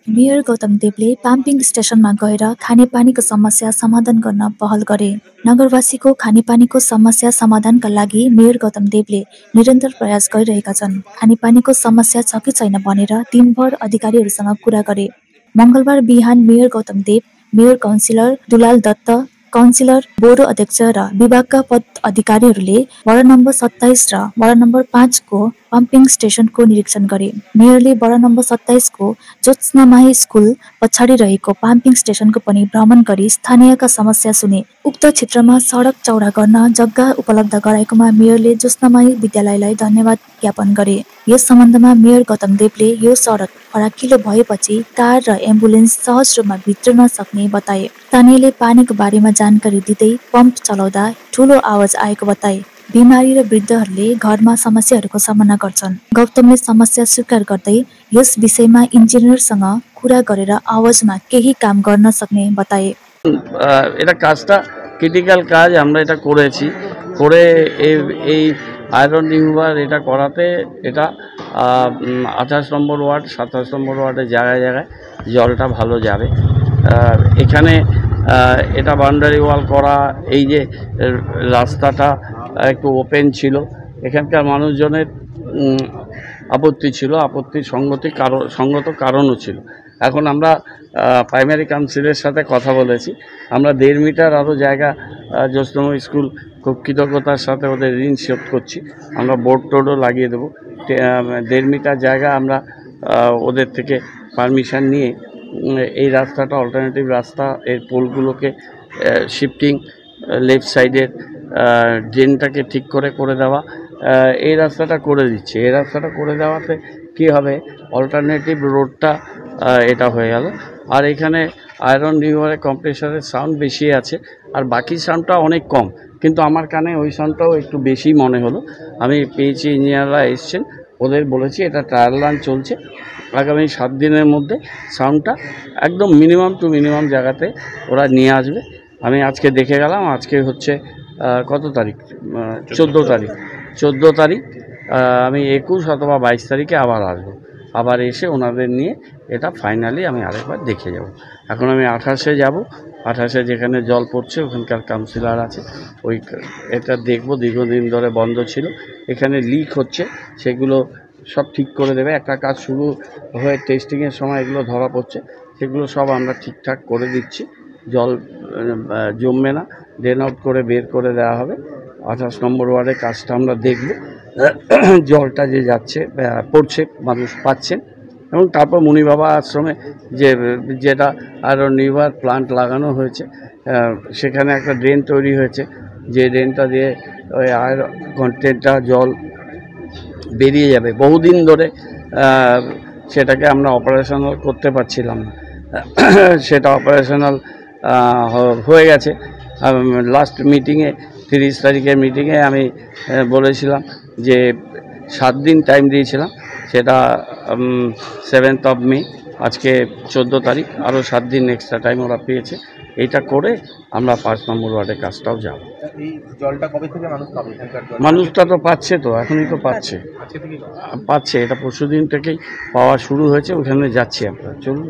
Mayor Gautam देवले पाम्पिङ स्टेशनमा गएर खानेपानीको समस्या समाधान गर्न पहल गरे। नगरवासीको खानेपानीको समस्या समाधानका लागि मेयर गौतम देवले निरन्तर प्रयास गरिरहेका छन्। खानेपानीको समस्या छ कि छैन भनेर दिनभर अधिकारीहरूसँग कुरा गरे। मङ्गलबार बिहान mayor Gautam Dev, mayor councillor Dulal Datta, councillor, board अध्यक्ष र विभागका पद अधिकारीहरूले वडा नम्बर 27 र वडा नम्बर 5 को पम्पिङ स्टेशनको निरीक्षण गरे। मेयरले वडा नम्बर 27 को ज्योत्स्नामाही स्कुल पछाडि रहेको पम्पिङ स्टेशनको पनि भ्रमण गरी स्थानीयका समस्या सुने। उक्त क्षेत्रमा सडक चौडा गर्न जग्गा उपलब्ध गराएकोमा मेयरले ज्योत्स्नामाही विद्यालयलाई धन्यवाद ज्ञापन गरे। यस सम्बन्धमा मेयर गौतम देवले यो सडक फराकिलो भएपछि कार र एम्बुलेन्स सहज रूपमा भित्रन सक्ने बताए। स्थानीयले पानीको बारेमा जानकारी दिँदै पम्प चलाउँदा ठूलो आवाज आएको बताए। बिमारी र वृद्धहरूले घरमा समस्याहरूको सामना गर्छन्। गौतमले समस्या स्वीकार गर्दै यस विषयमा इन्जिनियरसँग कुरा गरेर आवाजमा केही काम गर्न सक्ने बताए। এটা কাজটা ক্রিটিক্যাল কাজ আমরা এটা করেছি, করে এই আয়রন রিমুভার এটা করাতে এটা 28 নম্বর ওয়ার্ড 27 নম্বর ওয়ার্ডে জায়গায় জায়গায় জলটা ভালো যাবে। এখানে এটা বাউন্ডারি ওয়াল করা, এই যে রাস্তাটা একটু ওপেন ছিল, এখানকার মানুষজনের আপত্তি ছিল, আপত্তির সঙ্গত কারণও ছিল। এখন আমরা প্রাইমারি কাউন্সিলের সাথে কথা বলেছি, আমরা 1.5 মিটার আরও জায়গা জ্যোৎস্নাময়ী স্কুল খুব কৃতজ্ঞতার সাথে ওদের ঋণ শোধ করছি, আমরা বোর্ড টোডও লাগিয়ে দেবো। 1.5 মিটার জায়গা আমরা ওদের থেকে পারমিশন নিয়ে এই রাস্তাটা অল্টারনেটিভ রাস্তা, এর পোলগুলোকে শিফটিং, লেফট সাইডের ড্রেনটাকে ঠিক করে দেওয়া, এই রাস্তাটা করে দিচ্ছে। এই রাস্তাটা করে দেওয়াতে কী হবে, অল্টারনেটিভ রোডটা এটা হয়ে গেল। আর এখানে আয়রন রিভারের কম্প্রেসারের সাউন্ড বেশি আছে, আর বাকি সাউন্ডটা অনেক কম, কিন্তু আমার কানে ওই সাউন্ডটাও একটু বেশি মনে হলো। আমি পেয়েছি, ইঞ্জিনিয়াররা এসছেন, ওদের বলেছি এটা ট্রায়াল রান চলছে, আগামী 7 দিনের মধ্যে সাউন্ডটা একদম মিনিমাম টু মিনিমাম জায়গাতে ওরা নিয়ে আসবে। আমি আজকে দেখে গেলাম, আজকে হচ্ছে কত তারিখ, 14 তারিখ। আমি 21 অথবা 22 তারিখে আবার আসবো, আবার এসে ওনাদের নিয়ে এটা ফাইনালি আমি আরেকবার দেখে যাব। এখন আমি 28-এ যাব, 28-এ যেখানে জল পড়ছে ওখানকার কাউন্সিলর আছে, এটা দেখব। দীর্ঘদিন ধরে বন্ধ ছিল, এখানে লিক হচ্ছে, সেগুলো সব ঠিক করে দেবে। একটা কাজ শুরু হয়ে টেস্টিংয়ের সময় এগুলো ধরা পড়ছে, সেগুলো সব আমরা ঠিকঠাক করে দিচ্ছি। জল জমবে না, ড্রেন আউট করে বের করে দেওয়া হবে। 28 নম্বর ওয়ার্ডের কাজটা আমরা দেখব, জলটা যে যাচ্ছে পড়ছে, মানুষ পাচ্ছেন। এবং তারপর মুনিবাবা আশ্রমে যেটা আয়রন রিভার প্লান্ট লাগানো হয়েছে, সেখানে একটা ড্রেন তৈরি হয়েছে, যে ড্রেনটা দিয়ে ওই আয়রন কন্টেন্টটা জল বেরিয়ে যাবে। বহুদিন ধরে সেটাকে আমরা অপারেশনাল করতে পারছিলাম না, সেটা অপারেশনাল হয়ে গেছে। লাস্ট মিটিংয়ে 30 তারিখের মিটিংয়ে আমি বলেছিলাম যে 7 দিন টাইম দিয়েছিলাম, সেটা 7th of May, আজকে 14 তারিখ, আরও 7 দিন এক্সট্রা টাইম ওরা পেয়েছে। এইটা করে আমরা 5 নম্বর ওয়ার্ডের কাজটাও যাব। এই জলটা কবে থেকে মানুষ পাবে? মানুষটা তো পাচ্ছে, তো এখনই তো পাচ্ছে, এটা পরশুদিন থেকেই পাওয়া শুরু হয়েছে। ওখানে যাচ্ছি আমরা, চলুন।